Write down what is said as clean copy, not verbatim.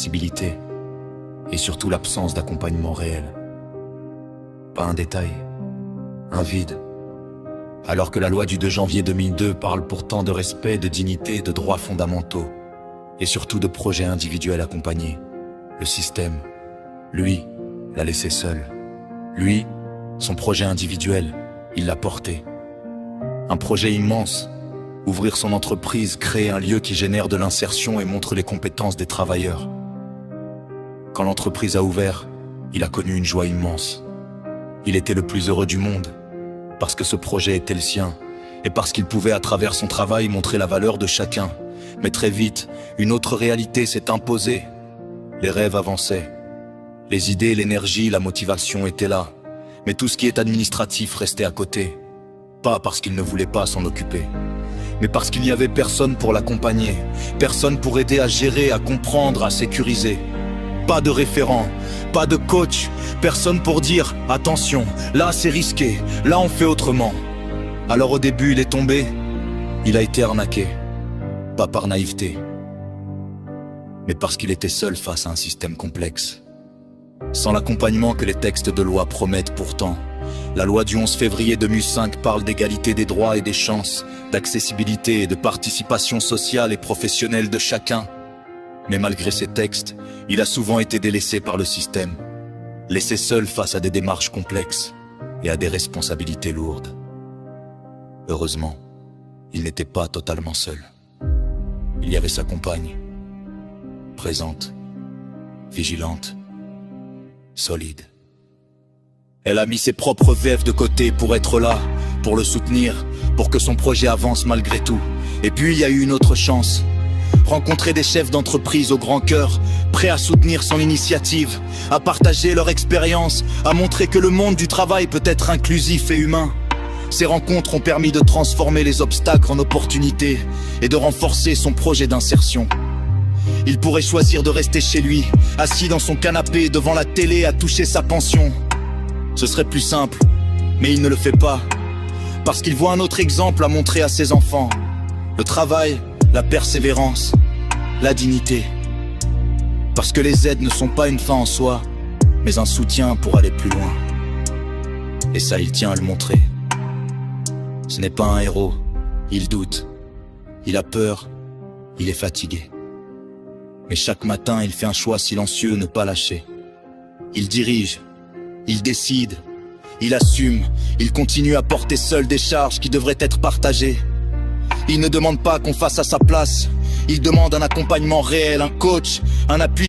l'accessibilité et surtout l'absence d'accompagnement réel. Pas un détail, un vide. Alors que la loi du 2 janvier 2002 parle pourtant de respect, de dignité, de droits fondamentaux et surtout de projets individuels accompagnés, le système, lui, l'a laissé seul. Lui, son projet individuel, il l'a porté. Un projet immense, ouvrir son entreprise, créer un lieu qui génère de l'insertion et montre les compétences des travailleurs. Quand l'entreprise a ouvert, il a connu une joie immense. Il était le plus heureux du monde, parce que ce projet était le sien, et parce qu'il pouvait à travers son travail montrer la valeur de chacun. Mais très vite, une autre réalité s'est imposée. Les rêves avançaient. Les idées, l'énergie, la motivation étaient là. Mais tout ce qui est administratif restait à côté. Pas parce qu'il ne voulait pas s'en occuper, mais parce qu'il n'y avait personne pour l'accompagner, personne pour aider à gérer, à comprendre, à sécuriser. Pas de référent, pas de coach, personne pour dire « Attention, là c'est risqué, là on fait autrement ». Alors au début il est tombé, il a été arnaqué, pas par naïveté, mais parce qu'il était seul face à un système complexe. Sans l'accompagnement que les textes de loi promettent pourtant. La loi du 11 février 2005 parle d'égalité des droits et des chances, d'accessibilité et de participation sociale et professionnelle de chacun. Mais malgré ces textes, il a souvent été délaissé par le système, laissé seul face à des démarches complexes et à des responsabilités lourdes. Heureusement, il n'était pas totalement seul. Il y avait sa compagne, présente, vigilante, solide. Elle a mis ses propres veuves de côté pour être là, pour le soutenir, pour que son projet avance malgré tout. Et puis il y a eu une autre chance. Rencontrer des chefs d'entreprise au grand cœur, prêts à soutenir son initiative, à partager leur expérience, à montrer que le monde du travail peut être inclusif et humain. Ces rencontres ont permis de transformer les obstacles en opportunités et de renforcer son projet d'insertion. Il pourrait choisir de rester chez lui, assis dans son canapé devant la télé à toucher sa pension. Ce serait plus simple, mais il ne le fait pas, parce qu'il voit un autre exemple à montrer à ses enfants. Le travail, la persévérance, la dignité. Parce que les aides ne sont pas une fin en soi, mais un soutien pour aller plus loin. Et ça, il tient à le montrer. Ce n'est pas un héros, il doute, il a peur, il est fatigué. Mais chaque matin, il fait un choix silencieux, ne pas lâcher. Il dirige, il décide, il assume, il continue à porter seul des charges qui devraient être partagées. Il ne demande pas qu'on fasse à sa place, il demande un accompagnement réel, un coach, un appui.